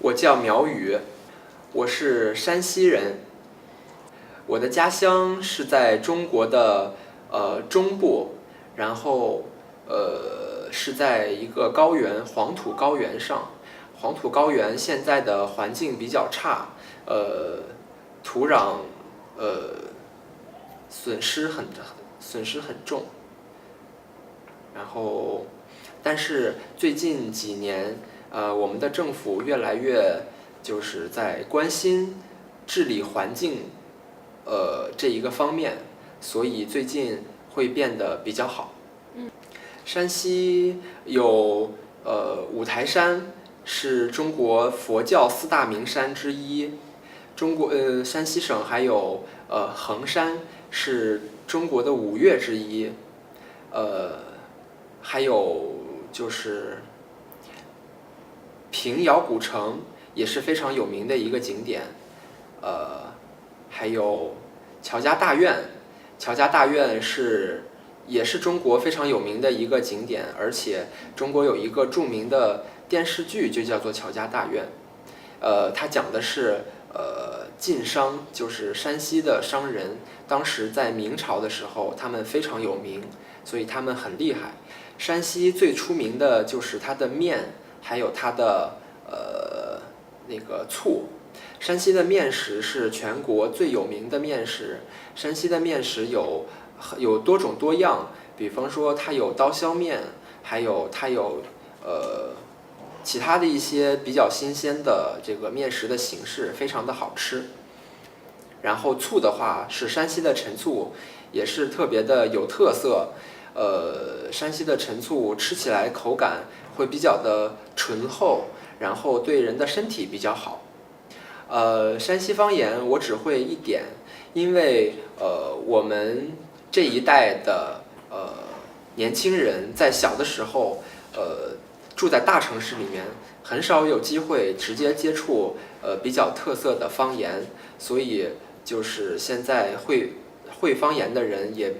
我叫苗宇，我是山西人。我的家乡是在中国的中部，然后是在一个高原黄土高原上。黄土高原现在的环境比较差，土壤损失很重。然后，但是最近几年，我们的政府越来越就是在关心治理环境，这一个方面，所以最近会变得比较好。山西有五台山，是中国佛教4大名山之一。山西省还有衡山，是中国的5岳之一。还有就是平遥古城也是非常有名的一个景点。还有乔家大院，乔家大院也是中国非常有名的一个景点，而且中国有一个著名的电视剧就叫做《乔家大院》。它讲的是晋商，就是山西的商人，当时在明朝的时候，他们非常有名，所以他们很厉害。山西最出名的就是它的面，还有它的那个醋。山西的面食是全国最有名的面食。山西的面食有多种多样，比方说它有刀削面，还有它有其他的一些比较新鲜的这个面食的形式，非常的好吃。然后醋的话是山西的陈醋，也是特别的有特色。山西的陈醋吃起来口感会比较的醇厚，然后对人的身体比较好。山西方言我只会一点，因为我们这一代的年轻人在小的时候住在大城市里面，很少有机会直接接触比较特色的方言，所以就是现在会方言的人也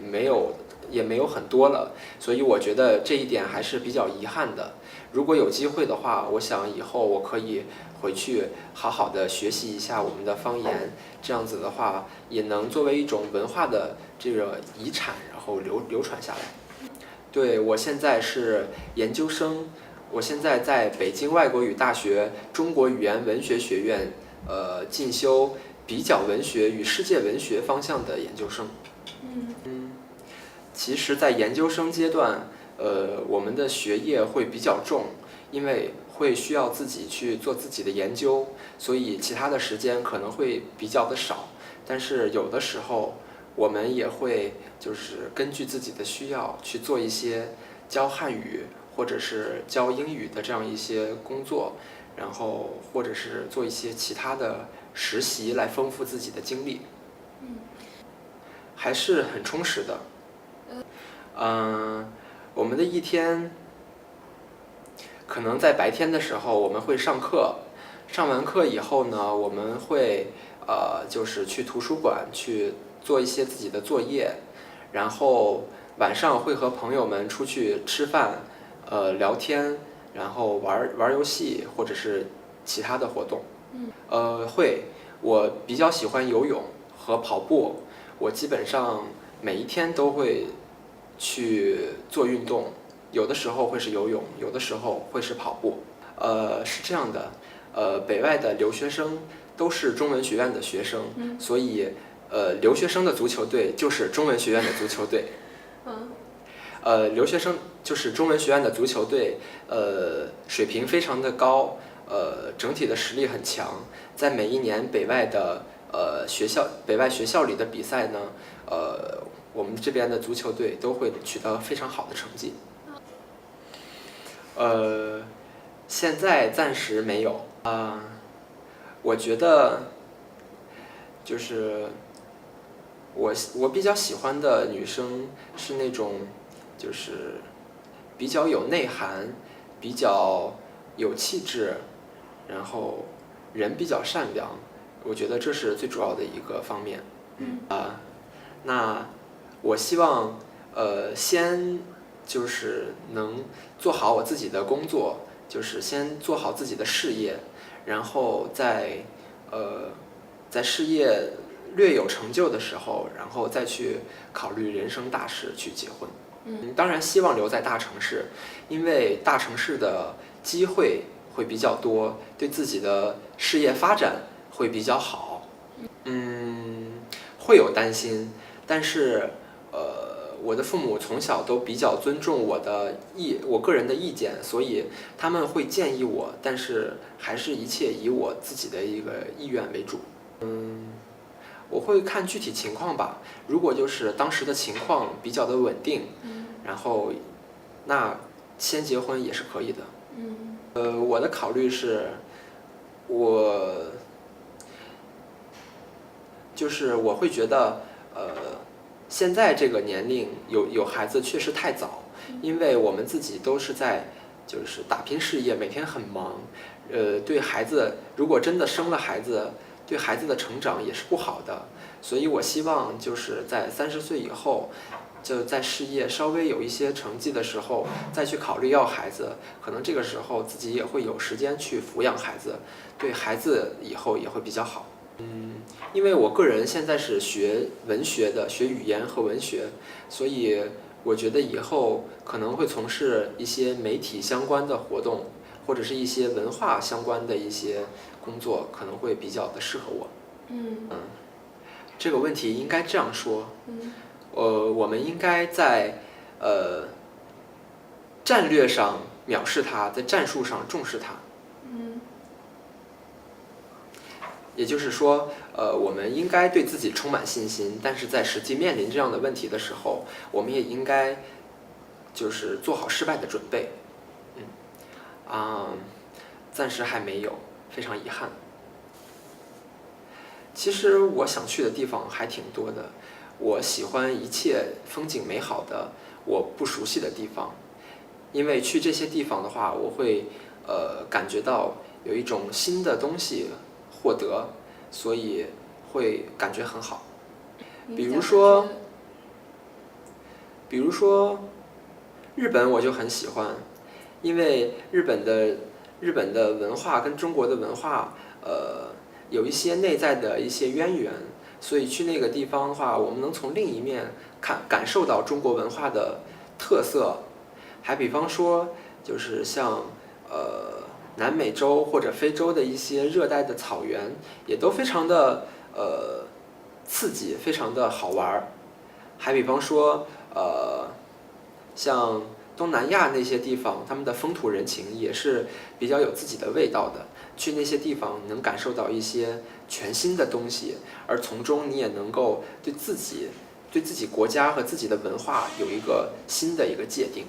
没有很多了，所以我觉得这一点还是比较遗憾的。如果有机会的话，我想以后我可以回去好好的学习一下我们的方言，这样子的话也能作为一种文化的这个遗产，然后流传下来。对，我现在是研究生，我现在在北京外国语大学中国语言文学学院进修比较文学与世界文学方向的研究生。其实在研究生阶段，我们的学业会比较重，因为会需要自己去做自己的研究，所以其他的时间可能会比较的少。但是有的时候我们也会就是根据自己的需要去做一些教汉语或者是教英语的这样一些工作，然后或者是做一些其他的实习来丰富自己的经历。还是很充实的。我们的一天可能在白天的时候我们会上课，上完课以后呢，我们会就是去图书馆去做一些自己的作业，然后晚上会和朋友们出去吃饭，聊天，然后玩游戏或者是其他的活动。我比较喜欢游泳和跑步，我基本上每一天都会去做运动，有的时候会是游泳，有的时候会是跑步。是这样的，北外的留学生都是中文学院的学生，所以留学生的足球队就是中文学院的足球队。留学生就是中文学院的足球队，水平非常的高，整体的实力很强，在每一年北外学校里的比赛呢，我们这边的足球队都会取得非常好的成绩。现在暂时没有。我觉得就是我比较喜欢的女生是那种就是比较有内涵，比较有气质，然后人比较善良，我觉得这是最主要的一个方面。那我希望先就是能做好我自己的工作，就是先做好自己的事业，然后在事业略有成就的时候，然后再去考虑人生大事去结婚。当然希望留在大城市，因为大城市的机会会比较多，对自己的事业发展会比较好。会有担心，但是我的父母从小都比较尊重我个人的意见，所以他们会建议我，但是还是一切以我自己的一个意愿为主。我会看具体情况吧，如果就是当时的情况比较的稳定，然后那先结婚也是可以的。我的考虑是，我会觉得，现在这个年龄有孩子确实太早，因为我们自己都是在就是打拼事业，每天很忙，对孩子如果真的生了孩子，对孩子的成长也是不好的，所以我希望就是在30岁以后，就在事业稍微有一些成绩的时候，再去考虑要孩子，可能这个时候自己也会有时间去抚养孩子，对孩子以后也会比较好。因为我个人现在是学文学的，学语言和文学，所以我觉得以后可能会从事一些媒体相关的活动，或者是一些文化相关的一些工作，可能会比较的适合我。这个问题应该这样说，我们应该在战略上藐视它，在战术上重视它。也就是说，我们应该对自己充满信心，但是在实际面临这样的问题的时候，我们也应该就是做好失败的准备。暂时还没有，非常遗憾。其实我想去的地方还挺多的，我喜欢一切风景美好的我不熟悉的地方，因为去这些地方的话，我会感觉到有一种新的东西获得，所以会感觉很好。比如说日本我就很喜欢，因为日本的文化跟中国的文化有一些内在的一些渊源，所以去那个地方的话，我们能从另一面感受到中国文化的特色。还比方说就是像南美洲或者非洲的一些热带的草原，也都非常的刺激，非常的好玩。还比方说像东南亚那些地方，他们的风土人情也是比较有自己的味道的。去那些地方能感受到一些全新的东西，而从中你也能够对自己国家和自己的文化有一个新的一个界定。